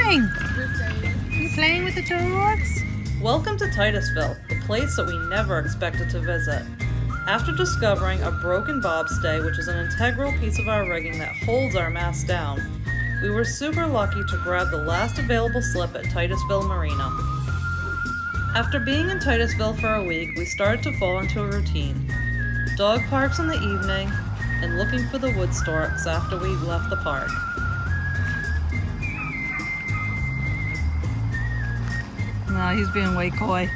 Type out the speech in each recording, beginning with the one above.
doing? Are you playing with the dogs? Welcome to Titusville, the place that we never expected to visit. After discovering a broken bobstay, which is an integral piece of our rigging that holds our mast down, we were super lucky to grab the last available slip at Titusville Marina. After being in Titusville for a week, we started to fall into a routine. Dog parks in the evening, and looking for the wood storks after we left the park. No, he's being way coy.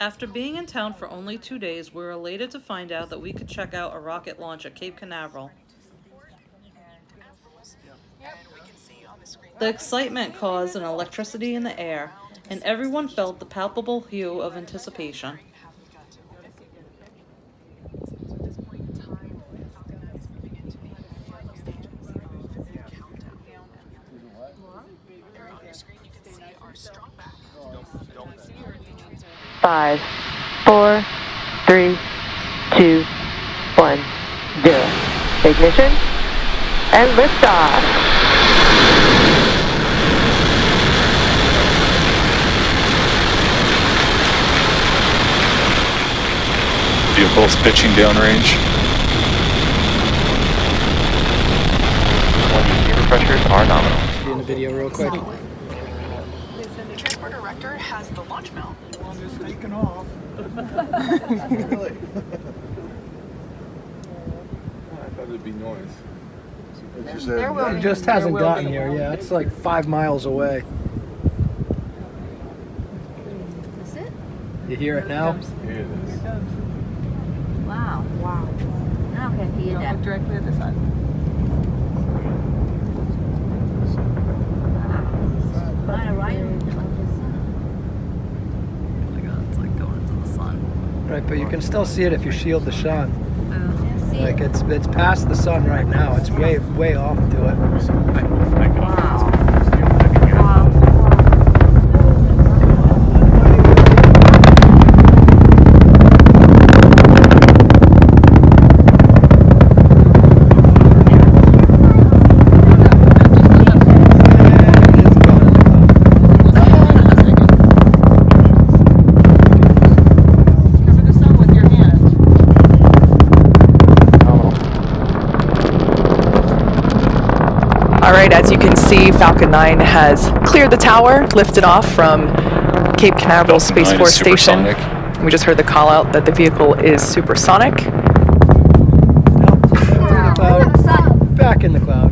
After being in town for only 2 days, we were elated to find out that we could check out a rocket launch at Cape Canaveral. The excitement caused an electricity in the air, and everyone felt the palpable hue of anticipation. Five, 4, 3, 2, 1, 0. Ignition and liftoff. Vehicles pitching downrange. Gear pressures are nominal. Be in the video real quick. The transport director has the launch bell. One is taking off. Really? I thought it'd be noise. It just hasn't gotten here. Yeah, it's like 5 miles away. Is it? You hear it now? Here it is. Wow. Wow. Now I can hear that. Look directly at the sun. It's like going into the sun. Right, but you can still see it if you shield the sun. See Like it's past the sun right now. It's way off to it. Wow. Alright, as you can see, Falcon 9 has cleared the tower, lifted off from Cape Canaveral Space Force Station. We just heard the call out that the vehicle is supersonic. Back in the cloud.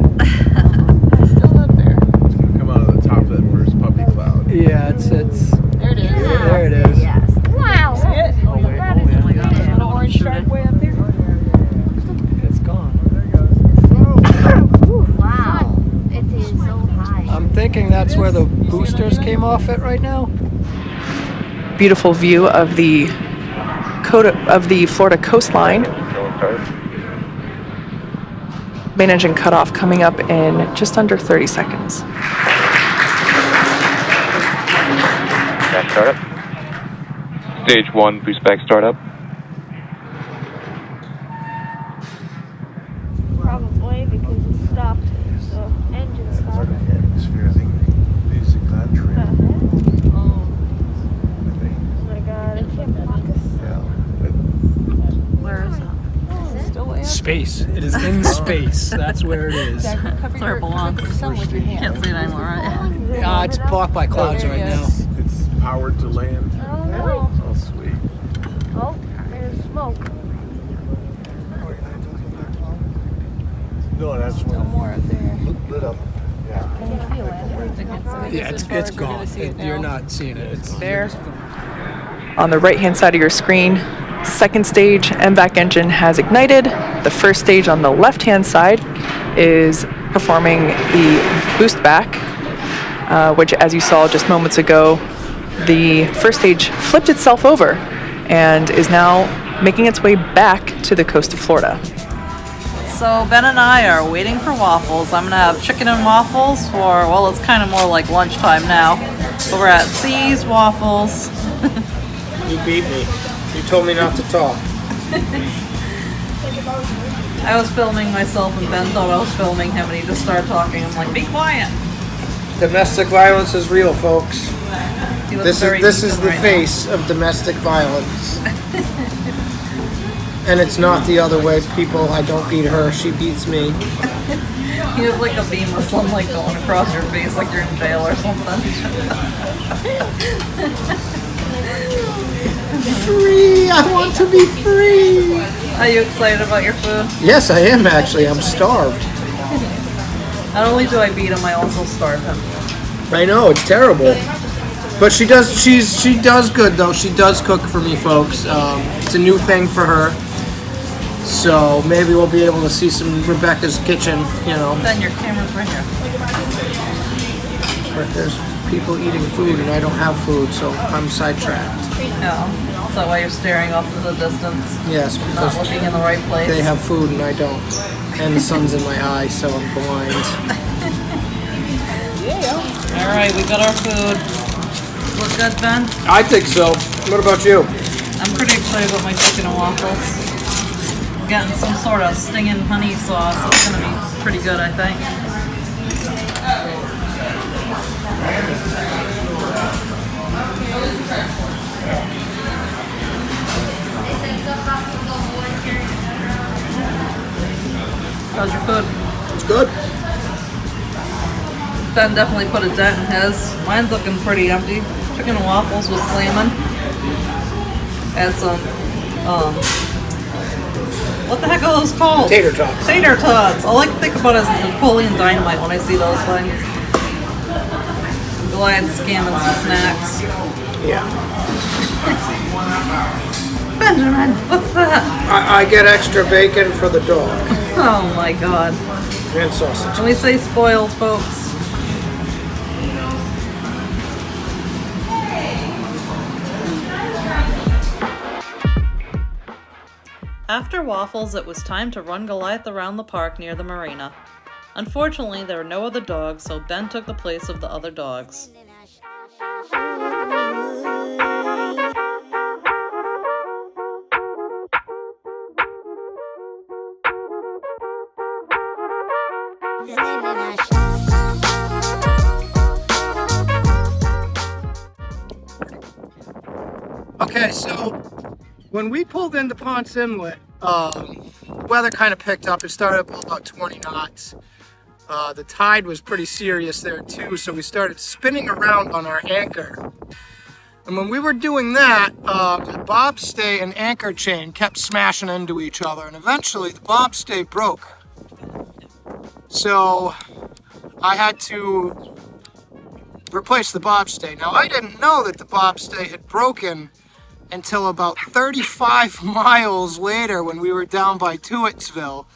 Still up there. It's gonna come out of the top of that first puppy cloud. Yeah, it's. There it is. There it is. Yes. Wow. See it? Oh my God. Little orange stripe way up there. It's gone. Wow. It is so high. I'm thinking that's where the boosters came off it right now. Beautiful view of the Florida coastline. Main engine cutoff coming up in just under 30 seconds. Back startup. Stage 1 boost back startup. Probably because it stopped. The engine stopped. Atmosphere, I think basic contrary. Oh my God, I can't focus. Yeah. Where is it? Still way up. Space. It is in space. That's where it is. That's where it belongs. With your hand. Can't see it anymore, right? Yeah, it's blocked by clouds right now. It's powered to land. I don't know. Oh, sweet. Oh, there's smoke. No, that's No more up there. lit up. Yeah. Can you feel it? Yeah, it's gone. You're not seeing it. It's There. On the right-hand side of your screen, second stage MVAC engine has ignited. The first stage on the left-hand side is performing the boost back, which, as you saw just moments ago, the first stage flipped itself over and is now making its way back to the coast of Florida. So Ben and I are waiting for waffles. I'm gonna have chicken and waffles for, well, it's kind of more like lunchtime now. But we're at C's Waffles. You beat me. You told me not to talk. I was filming myself and Ben thought I was filming him and he just started talking. I'm like, be quiet. Domestic violence is real, folks. He looks This is decent the right face of domestic violence. And it's not the other way, people. I don't beat her, she beats me. now. You have like a beam of sunlight going across your face like you're in jail or something. Free! I want to be free! Are you excited about your food? Yes, I am actually. I'm starved. Not only do I beat him, I also starve him. I know, it's terrible. But she does good though. She does cook for me, folks. It's a new thing for her. So maybe we'll be able to see some Rebecca's kitchen, you know. Then your camera's right here. But there's people eating food and I don't have food, so I'm sidetracked. No. Is that why you're staring off into the distance? Yes, Not because looking in the right place? they have food and I don't. And the sun's in my eye, so I'm blind. Alright, we got our food. Look good, Ben? I think so. What about you? I'm pretty excited about my chicken and waffles. I'm getting some sort of stinging honey sauce. It's gonna be pretty good, I think. How's your food? It's good. Ben definitely put a dent in his. Mine's looking pretty empty. Chicken and waffles with slamming. Add some, what the heck are those called? Tater tots. Tater tots. All I can think about is Napoleon Dynamite when I see those things. Glad scamming some snacks. Yeah. Benjamin, what's that? I get extra bacon for the dog. Oh my god. And sausage. Can we say spoiled, folks? After waffles, it was time to run Goliath around the park near the marina. Unfortunately, there were no other dogs, so Ben took the place of the other dogs. Okay, so when we pulled into Ponce Inlet, the weather kind of picked up. It started up about 20 knots. The tide was pretty serious there too, so we started spinning around on our anchor. And when we were doing that, the bobstay and anchor chain kept smashing into each other, and eventually the bobstay broke. So I had to replace the bobstay. Now, I didn't know that the bobstay had broken until about 35 miles later when we were down by Titusville,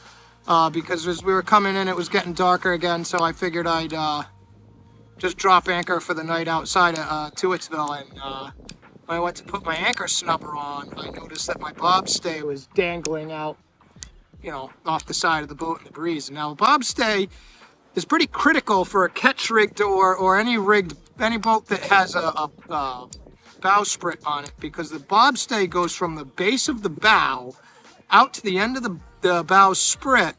because as we were coming in, it was getting darker again, so I figured I'd just drop anchor for the night outside of Titusville. And when I went to put my anchor snubber on, I noticed that my bobstay was dangling out, you know, off the side of the boat in the breeze. And now, bobstay is pretty critical for a catch rigged or any boat that has a bowsprit on it, because the bobstay goes from the base of the bow out to the end of the bowsprit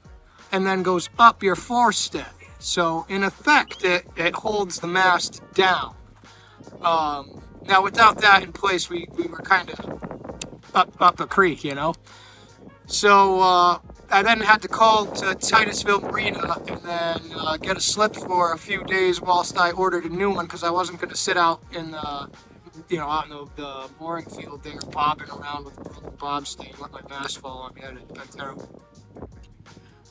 and then goes up your forestay. So in effect, it holds the mast down. Now without that in place, we were kind of up a creek, you know. So I then had to call to Titusville Marina and then get a slip for a few days whilst I ordered a new one, because I wasn't going to sit out in the out in the mooring field there, bobbing around with a broken bobstay and let my mast fall on me. That'd been terrible.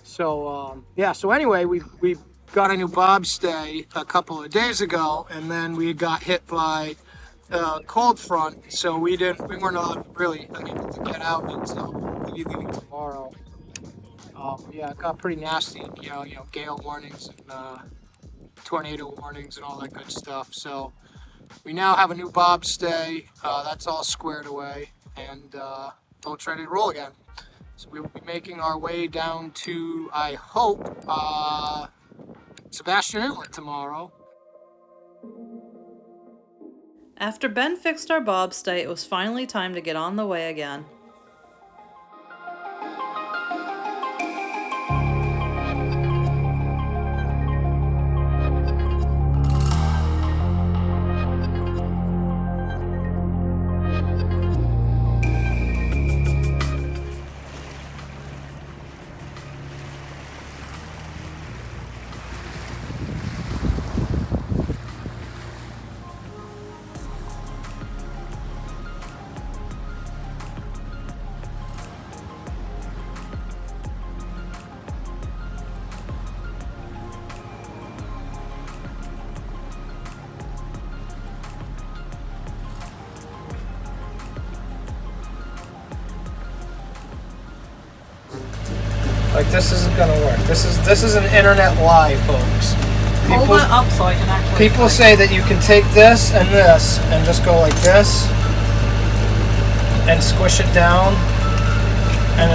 So yeah. So anyway, we got a new bobstay a couple of days ago, and then we got hit by a cold front, so we weren't really able to get out until maybe leaving tomorrow. Yeah, it got pretty nasty. You know, gale warnings and tornado warnings and all that good stuff. So we now have a new bobstay. That's all squared away, and boat's ready to roll again. So we will be making our way down to, I hope, Sebastian Inlet tomorrow. After Ben fixed our bobstay, it was finally time to get on the way again. Like, this isn't gonna work. This is an internet lie, folks. Hold it up so I can actually. People say that you can take this and just go like this and squish it down, and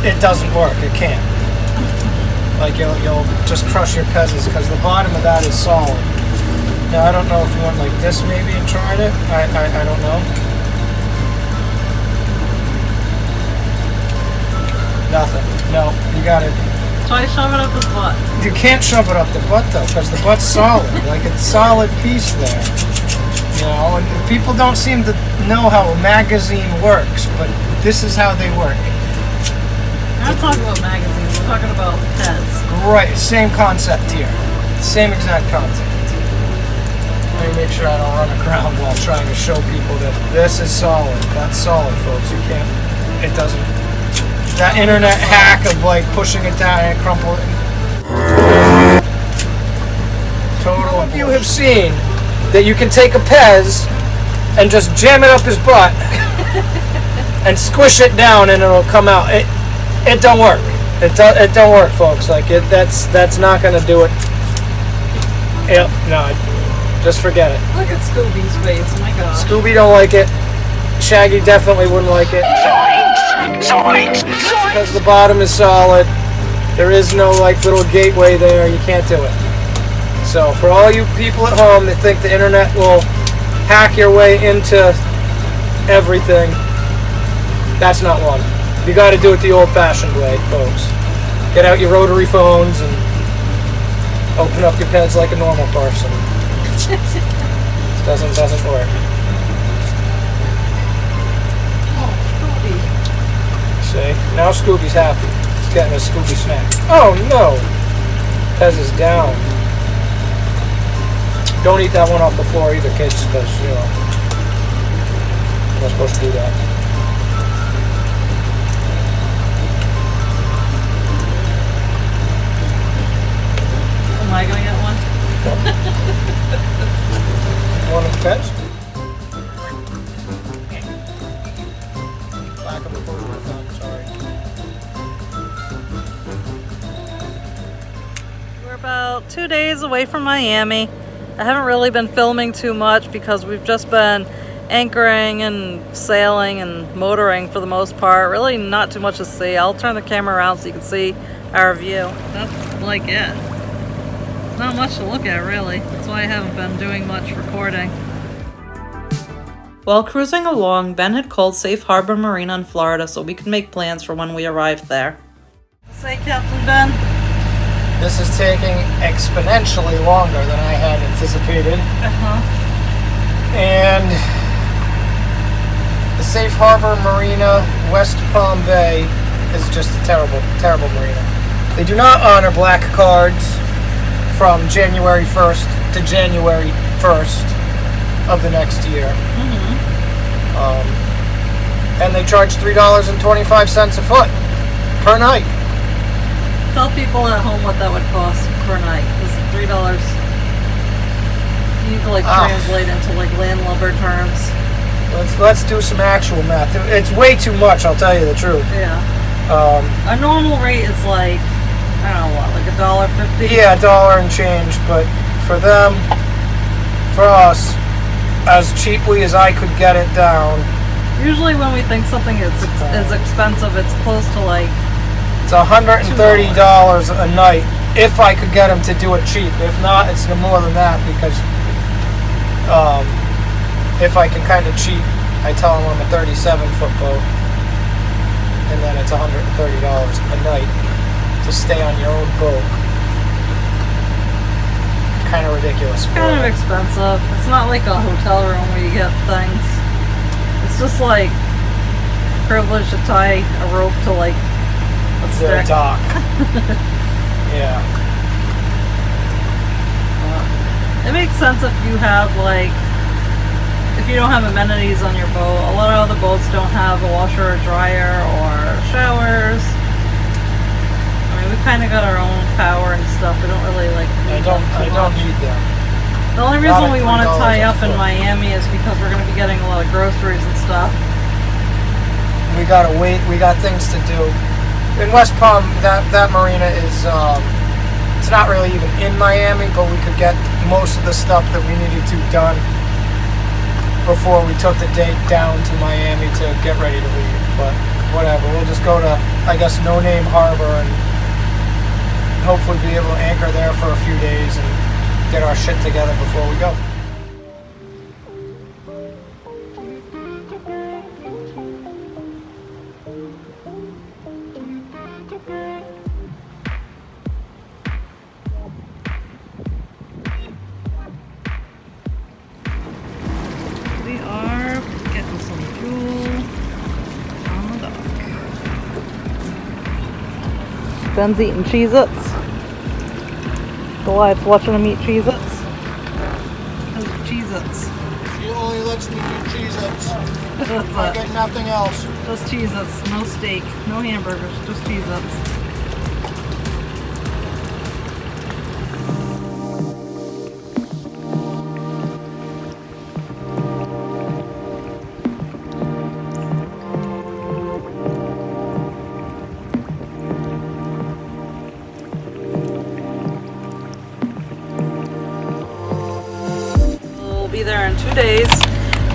it doesn't work. It can't. Like, you'll just crush your pezzas because the bottom of that is solid. Now, I don't know if you went like this maybe and tried it. I don't know. Nothing. No, you got it. Try to shove it up his butt. You can't shove it up the butt though, because the butt's solid. Like, it's a solid piece there. You know, and people don't seem to know how a magazine works, but this is how they work. We're not talking about magazines, we're talking about heads. Right, same concept here. Same exact concept. Let me make sure I don't run around while trying to show people that this is solid. That's solid, folks. You can't, it doesn't. That internet hack of like pushing it down and crumple it. Total. You have seen that you can take a Pez and just jam it up his butt and squish it down and it'll come out. It don't work. It don't work, folks. Like, that's not gonna do it. Yep, no, just forget it. Look at Scooby's face. Oh my gosh. Scooby don't like it. Shaggy definitely wouldn't like it. Because the bottom is solid. There is no like little gateway there. You can't do it. So for all you people at home that think the internet will hack your way into everything, that's not one. You got to do it the old-fashioned way, folks. Get out your rotary phones and open up your Peds like a normal person. doesn't work. See? Now Scooby's happy. He's getting a Scooby snack. Oh no! Pez is down. Don't eat that one off the floor either, kids, because, you know, you're not supposed to do that. Am I gonna get one? One of the Pez? Back of the first one, sorry. We're about 2 days away from Miami. I haven't really been filming too much because we've just been anchoring and sailing and motoring for the most part. Really not too much to see. I'll turn the camera around so you can see our view. That's like it. Not much to look at, really. That's why I haven't been doing much recording. While cruising along, Ben had called Safe Harbor Marina in Florida so we could make plans for when we arrived there. Say, Captain Ben. This is taking exponentially longer than I had anticipated. And the Safe Harbor Marina, West Palm Bay, is just a terrible, terrible marina. They do not honor black cards from January 1st to January 1st of the next year. And they charge $3.25 a foot per night. Tell people at home what that would cost per night. Because $3, you need to like translate into like land lumber terms. Let's do some actual math. It's way too much, I'll tell you the truth. Yeah. A normal rate is like, I don't know what, like $1.50? Yeah, $1 and change, but for them, for us, as cheaply as I could get it down. Usually when we think something is expensive, it's close to like it's $130 a night if I could get them to do it cheap. If not, it's more than that because if I can kind of cheat, I tell them I'm a 37-foot boat, and then it's $130 a night to stay on your own boat. Kind of ridiculous. Kind of expensive. It's not like a hotel room where you get things. It's just like privilege to tie a rope to like a stick. The dock. Yeah. It makes sense if you have like, if you don't have amenities on your boat. A lot of other boats don't have a washer or dryer or showers. I mean, we kind of got our own power and stuff. We don't really like. I don't need them. The only reason we want to tie up in Miami is because we're going to be getting a lot of groceries and stuff. we gotta wait. We got things to do. In West Palm, that marina is, it's not really even in Miami, but we could get most of the stuff that we needed to done before we took the date down to Miami to get ready to leave. But whatever, we'll just go to, I guess, No Name Harbor and hopefully be able to anchor there for a few days and get our shit together before we go. We are getting some fuel on the dock. Ben's eating Cheez-Its. Goliath's watching him eat Cheez-Its. Those are Cheez-Its. She only lets me do Cheez-Its. That's I get nothing else. Just Cheez-Its. No steak. No hamburgers. Just Cheez-Its. Be there in 2 days,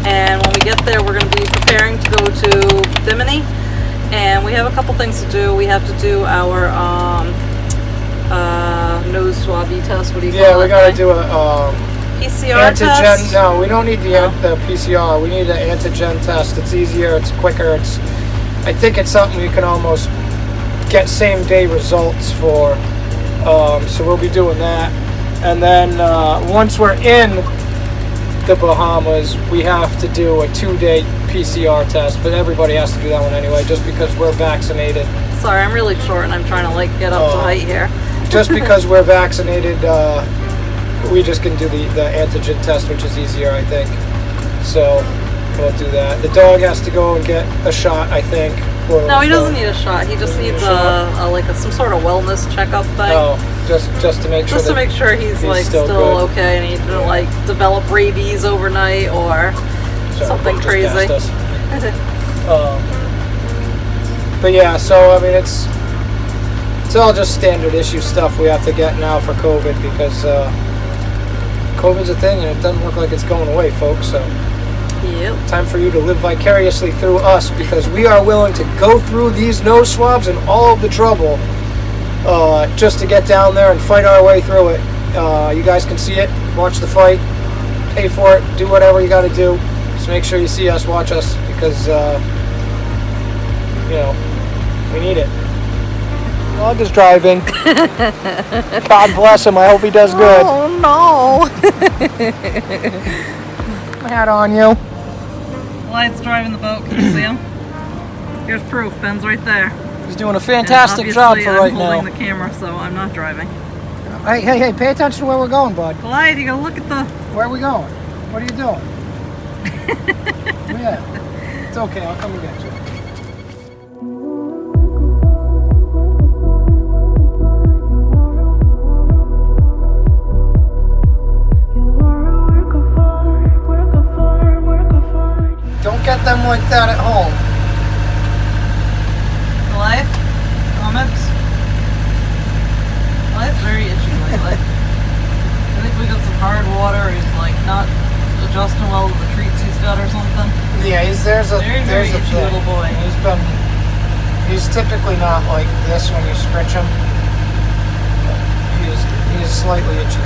and when we get there we're going to be preparing to go to Bimini, and we have a couple things to do. We have to do our nose swab test. What do you call it? Yeah, we gotta do a PCR antigen. test. No, we don't need the PCR. We need an antigen test. It's easier. It's quicker. I think it's something you can almost get same day results for. So we'll be doing that, and then once we're in the Bahamas, we have to do a 2-day PCR test, but everybody has to do that one anyway, just because we're vaccinated. Sorry, I'm really short and I'm trying to get up to height here. Just because we're vaccinated, we just can do the antigen test, which is easier, I think. So we'll do that. The dog has to go and get a shot, I think. No, he doesn't need a shot. He just needs some sort of wellness checkup thing. Oh, just to make sure. Just to make sure he's still okay and he didn't develop rabies overnight or something crazy. But yeah, so I mean it's all just standard issue stuff we have to get now for COVID, because COVID's a thing and it doesn't look like it's going away, folks. So. Yep. Time for you to live vicariously through us, because we are willing to go through these nose swabs and all of the trouble just to get down there and fight our way through it. You guys can see it, watch the fight, pay for it, do whatever you got to do. Just make sure you see us, watch us, because we need it. Dog is driving. God bless him. I hope he does good. Oh no! Hat on you. Light's driving the boat. Can you see him? Here's proof. Ben's right there. He's doing a fantastic job for right now. I'm holding the camera, so I'm not driving. Hey, pay attention to where we're going, bud. Goliath, you gotta look at the... Where are we going? What are you doing? Yeah. It's okay, I'll come and get you. Don't get them like that at home. Goliath? Comments? Goliath's very itchy lately. I think we got some hard water. He's not adjusting well to the treats he's got or something. Yeah, there's a itchy little boy. He's typically not like this when you stretch him. He's slightly itchy.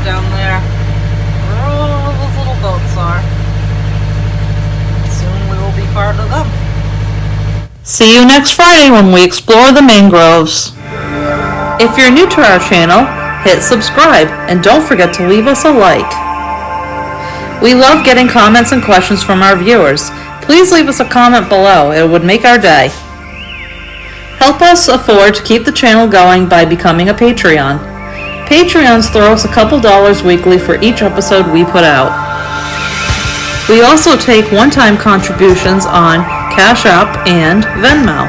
Down there where all of those little boats are. Soon we will be part of them. See you next Friday when we explore the mangroves. If you're new to our channel, hit subscribe and don't forget to leave us a like. We love getting comments and questions from our viewers. Please leave us a comment below. It would make our day. Help us afford to keep the channel going by becoming a Patreon. Patreons throw us a couple dollars weekly for each episode we put out. We also take one-time contributions on Cash App and Venmo.